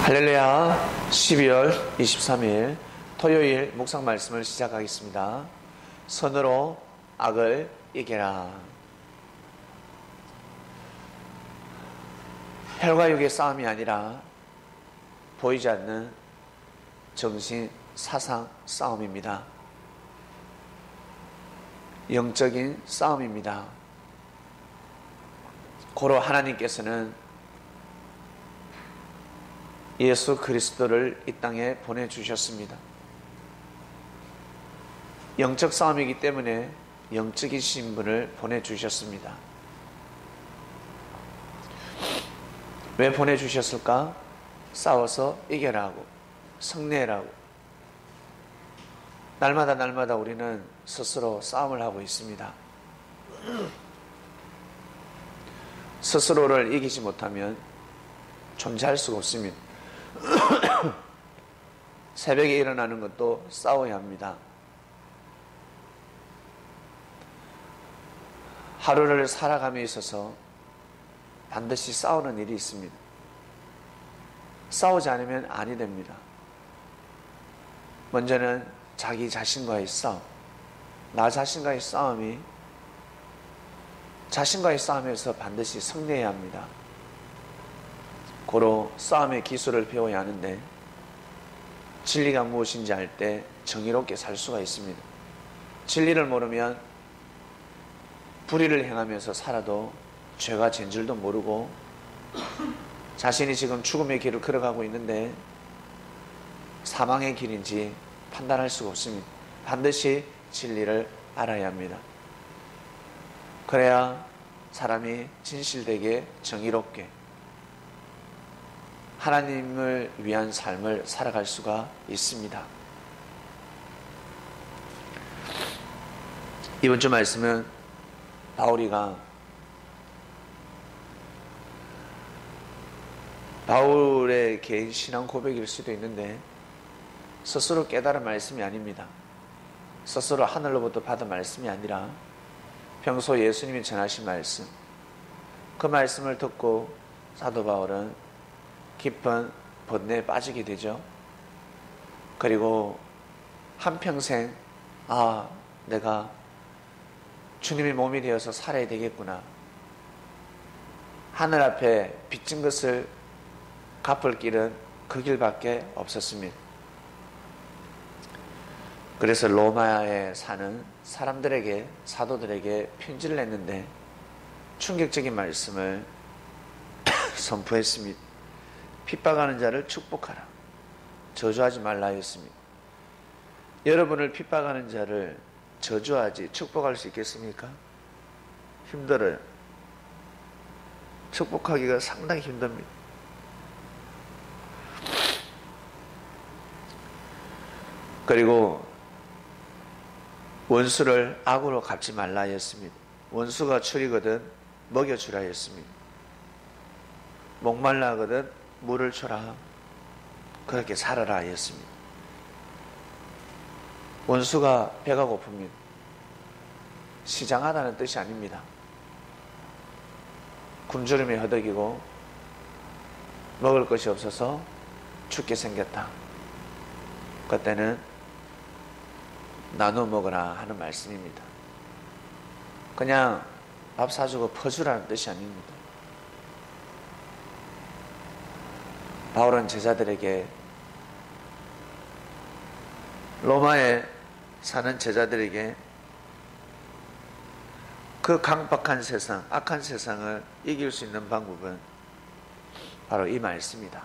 할렐루야. 12월 23일 토요일 묵상 말씀을 시작하겠습니다. 선으로 악을 이겨라. 혈과 육의 싸움이 아니라 보이지 않는 정신, 사상 싸움입니다. 영적인 싸움입니다. 고로 하나님께서는 예수 그리스도를 이 땅에 보내주셨습니다. 영적 싸움이기 때문에 영적이신 분을 보내주셨습니다. 왜 보내주셨을까? 싸워서 이겨라고, 승리해라고. 날마다 우리는 스스로 싸움을 하고 있습니다. 스스로를 이기지 못하면 존재할 수가 없습니다. 새벽에 일어나는 것도 싸워야 합니다. 하루를 살아감에 있어서 반드시 싸우는 일이 있습니다. 싸우지 않으면 아니 됩니다. 먼저는 자기 자신과의 싸움, 나 자신과의 싸움이 자신과의 싸움에서 반드시 승리해야 합니다. 고로 싸움의 기술을 배워야 하는데 진리가 무엇인지 알 때 정의롭게 살 수가 있습니다. 진리를 모르면 불의를 행하면서 살아도 죄가 진 줄도 모르고 자신이 지금 죽음의 길을 걸어가고 있는데 사망의 길인지 판단할 수가 없습니다. 반드시 진리를 알아야 합니다. 그래야 사람이 진실되게 정의롭게 하나님을 위한 삶을 살아갈 수가 있습니다. 이번 주 말씀은 바울의 개인 신앙 고백일 수도 있는데 스스로 깨달은 말씀이 아닙니다. 스스로 하늘로부터 받은 말씀이 아니라 평소 예수님이 전하신 말씀, 그 말씀을 듣고 사도 바울은 깊은 번뇌에 빠지게 되죠. 그리고 한평생 내가 주님의 몸이 되어서 살아야 되겠구나. 하늘 앞에 빚진 것을 갚을 길은 그 길밖에 없었습니다. 그래서 로마에 사는 사람들에게, 사도들에게 편지를 냈는데 충격적인 말씀을 선포했습니다. 핍박하는 자를 축복하라. 저주하지 말라 했습니다. 여러분을 핍박하는 자를 저주하지 축복할 수 있겠습니까? 힘들어요. 축복하기가 상당히 힘듭니다. 그리고 원수를 악으로 갚지 말라 했습니다. 원수가 추리거든 먹여주라 했습니다. 목말라 하거든 물을 줘라. 그렇게 살아라 했습니다. 원수가 배가 고픕니다. 시장하다는 뜻이 아닙니다. 굶주림에 허덕이고 먹을 것이 없어서 죽게 생겼다. 그때는 나눠 먹으라 하는 말씀입니다. 그냥 밥 사주고 퍼주라는 뜻이 아닙니다. 바울은 제자들에게, 로마에 사는 제자들에게 그 강박한 세상, 악한 세상을 이길 수 있는 방법은 바로 이 말씀이다.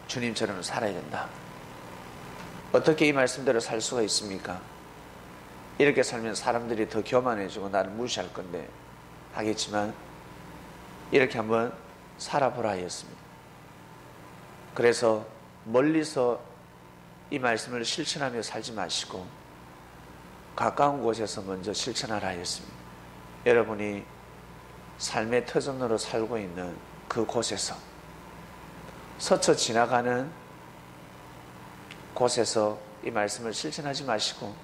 주님처럼 살아야 된다. 어떻게 이 말씀대로 살 수가 있습니까? 이렇게 살면 사람들이 더 교만해지고 나를 무시할 건데 하겠지만 이렇게 한번 살아보라 했습니다. 그래서 멀리서 이 말씀을 실천하며 살지 마시고 가까운 곳에서 먼저 실천하라 했습니다. 여러분이 삶의 터전으로 살고 있는 그 곳에서, 스쳐 지나가는 곳에서 이 말씀을 실천하지 마시고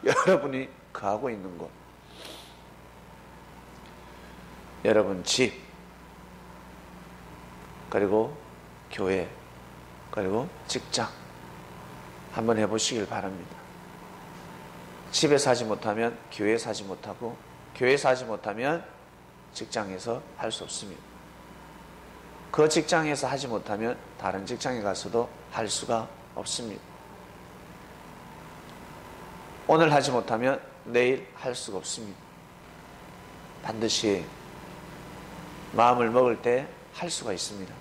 여러분이 거하고 있는 곳, 여러분 집, 그리고 교회, 그리고 직장 한번 해보시길 바랍니다. 집에서 하지 못하면 교회에서 하지 못하고, 교회에서 하지 못하면 직장에서 할 수 없습니다. 그 직장에서 하지 못하면 다른 직장에 가서도 할 수가 없습니다. 오늘 하지 못하면 내일 할 수가 없습니다. 반드시 마음을 먹을 때 할 수가 있습니다.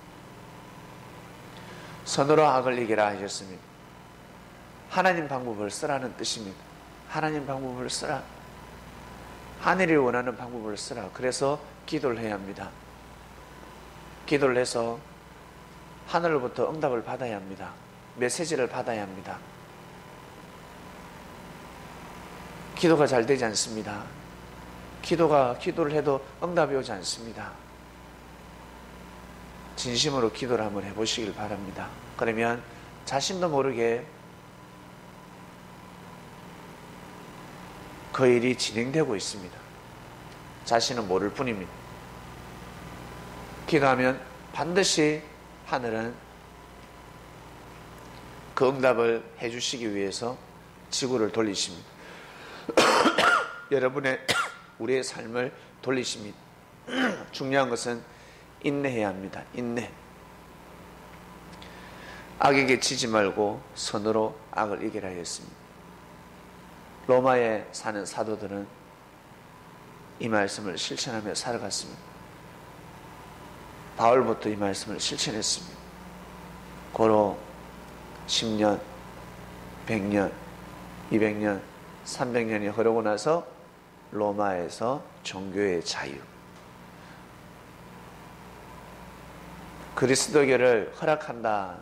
선으로 악을 이기라 하셨습니다. 하나님 방법을 쓰라는 뜻입니다. 하나님 방법을 쓰라. 하늘이 원하는 방법을 쓰라. 그래서 기도를 해야 합니다. 기도를 해서 하늘로부터 응답을 받아야 합니다. 메시지를 받아야 합니다. 기도가 잘 되지 않습니다. 기도를 해도 응답이 오지 않습니다. 진심으로 기도를 한번 해보시길 바랍니다. 그러면 자신도 모르게 그 일이 진행되고 있습니다. 자신은 모를 뿐입니다. 기도하면 반드시 하늘은 그 응답을 해주시기 위해서 지구를 돌리십니다. 여러분의 우리의 삶을 돌리십니다. 중요한 것은 인내해야 합니다. 인내. 악에게 지지 말고 선으로 악을 이기라 했습니다. 로마에 사는 사도들은 이 말씀을 실천하며 살아갔습니다. 바울부터 이 말씀을 실천했습니다. 고로 10년, 100년, 200년, 300년이 흐르고 나서 로마에서 종교의 자유, 그리스도교를 허락한다.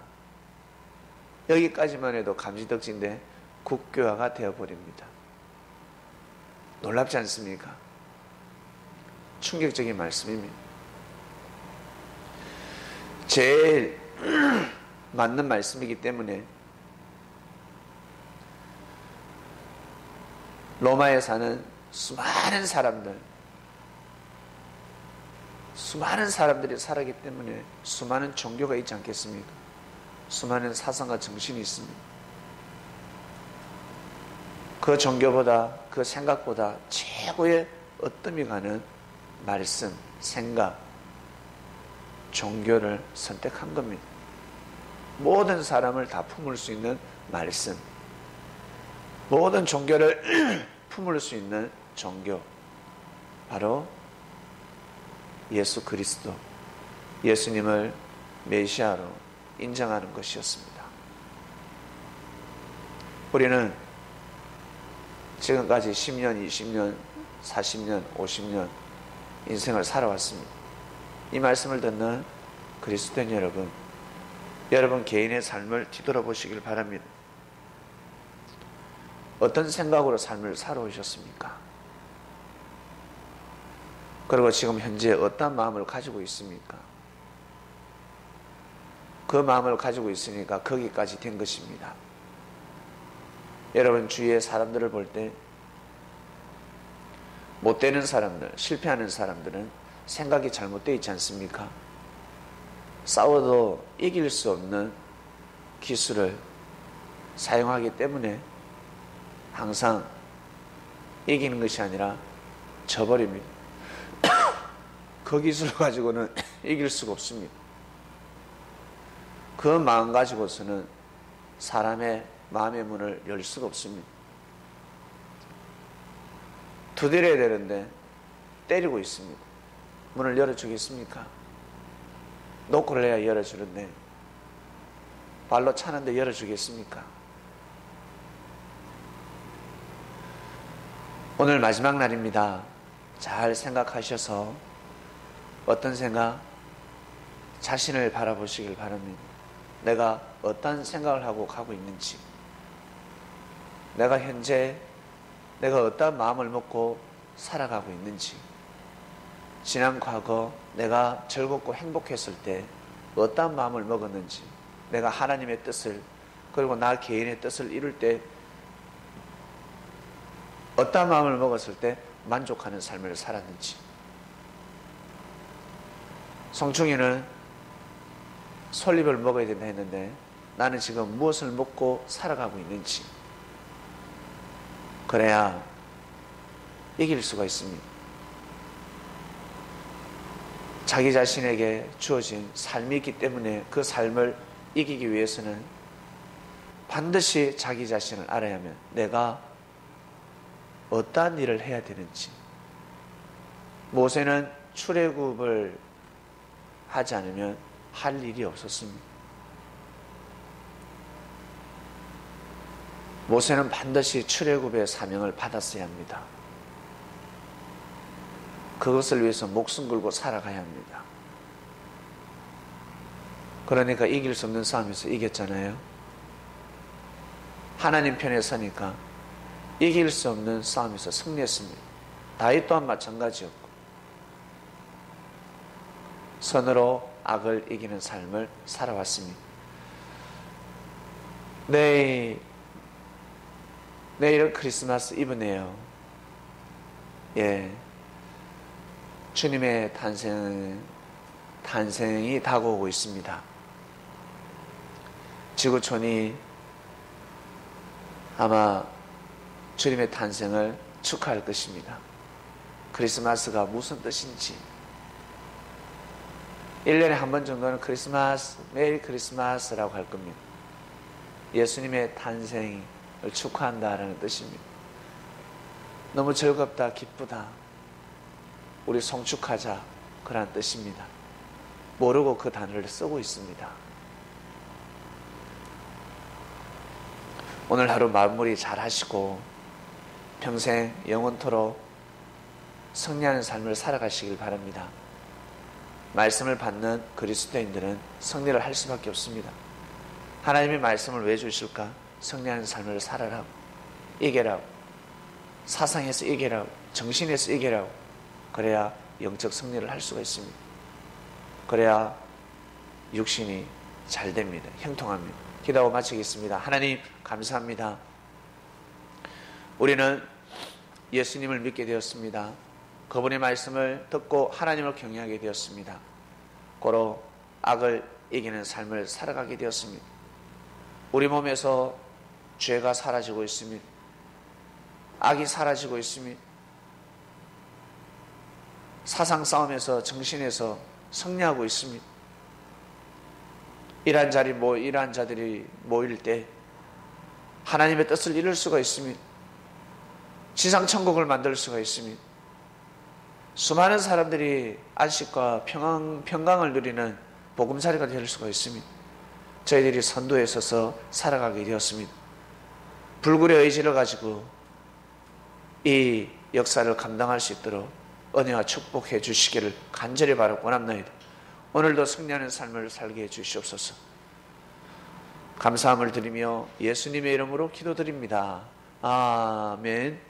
여기까지만 해도 감지덕지인데 국교화가 되어버립니다. 놀랍지 않습니까? 충격적인 말씀입니다. 제일 맞는 말씀이기 때문에 로마에 사는 수많은 사람들이 살았기 때문에 수많은 종교가 있지 않겠습니까? 수많은 사상과 정신이 있습니다. 그 종교보다, 그 생각보다 최고의 어뜸이 가는 말씀, 생각, 종교를 선택한 겁니다. 모든 사람을 다 품을 수 있는 말씀, 모든 종교를 품을 수 있는 종교, 바로 예수 그리스도, 예수님을 메시아로 인정하는 것이었습니다. 우리는 지금까지 10년, 20년, 40년, 50년 인생을 살아왔습니다. 이 말씀을 듣는 그리스도인 여러분 개인의 삶을 뒤돌아보시길 바랍니다. 어떤 생각으로 삶을 살아오셨습니까? 그리고 지금 현재 어떤 마음을 가지고 있습니까? 그 마음을 가지고 있으니까 거기까지 된 것입니다. 여러분 주위의 사람들을 볼 때 못되는 사람들, 실패하는 사람들은 생각이 잘못되어 있지 않습니까? 싸워도 이길 수 없는 기술을 사용하기 때문에 항상 이기는 것이 아니라 져버립니다. 그 기술을 가지고는 이길 수가 없습니다. 그 마음 가지고서는 사람의 마음의 문을 열 수가 없습니다. 두드려야 되는데 때리고 있습니다. 문을 열어주겠습니까? 노크를 해야 열어주는데 발로 차는데 열어주겠습니까? 오늘 마지막 날입니다. 잘 생각하셔서 어떤 생각? 자신을 바라보시길 바랍니다. 내가 어떤 생각을 하고 가고 있는지, 내가 현재 내가 어떤 마음을 먹고 살아가고 있는지, 지난 과거 내가 즐겁고 행복했을 때 어떤 마음을 먹었는지, 내가 하나님의 뜻을 그리고 나 개인의 뜻을 이룰 때 어떤 마음을 먹었을 때 만족하는 삶을 살았는지. 송충이는 솔잎을 먹어야 된다 했는데 나는 지금 무엇을 먹고 살아가고 있는지, 그래야 이길 수가 있습니다. 자기 자신에게 주어진 삶이 있기 때문에 그 삶을 이기기 위해서는 반드시 자기 자신을 알아야 하면 내가 어떠한 일을 해야 되는지. 모세는 출애굽을 하지 않으면 할 일이 없었습니다. 모세는 반드시 출애굽의 사명을 받았어야 합니다. 그것을 위해서 목숨 걸고 살아가야 합니다. 그러니까 이길 수 없는 싸움에서 이겼잖아요. 하나님 편에 서니까 이길 수 없는 싸움에서 승리했습니다. 다윗 또한 마찬가지였고, 선으로 악을 이기는 삶을 살아왔습니다. 내일은 크리스마스 이브네요. 예, 주님의 탄생이 다가오고 있습니다. 지구촌이 아마 주님의 탄생을 축하할 것입니다. 크리스마스가 무슨 뜻인지, 1년에 한 번 정도는 크리스마스, 메리 크리스마스라고 할 겁니다. 예수님의 탄생을 축하한다라는 뜻입니다. 너무 즐겁다, 기쁘다, 우리 송축하자, 그런 뜻입니다. 모르고 그 단어를 쓰고 있습니다. 오늘 하루 마무리 잘 하시고 평생 영원토록 승리하는 삶을 살아가시길 바랍니다. 말씀을 받는 그리스도인들은 승리를 할 수밖에 없습니다. 하나님의 말씀을 왜 주실까? 승리하는 삶을 살아라고, 이겨라고, 사상에서 이겨라고, 정신에서 이겨라고. 그래야 영적 승리를 할 수가 있습니다. 그래야 육신이 잘 됩니다. 형통합니다. 기도하고 마치겠습니다. 하나님 감사합니다. 우리는 예수님을 믿게 되었습니다. 그분의 말씀을 듣고 하나님을 경외하게 되었습니다. 고로 악을 이기는 삶을 살아가게 되었습니다. 우리 몸에서 죄가 사라지고 있습니다. 악이 사라지고 있습니다. 사상 싸움에서, 정신에서 승리하고 있습니다. 이러한 자들이 모일 때 하나님의 뜻을 이룰 수가 있습니다. 지상천국을 만들 수가 있습니다. 수많은 사람들이 안식과 평강을 누리는 보금자리가 될 수가 있습니다. 저희들이 선도에 서서 살아가게 되었습니다. 불굴의 의지를 가지고 이 역사를 감당할 수 있도록 은혜와 축복해 주시기를 간절히 바라고 원합나이다. 오늘도 승리하는 삶을 살게 해 주시옵소서. 감사함을 드리며 예수님의 이름으로 기도드립니다. 아멘.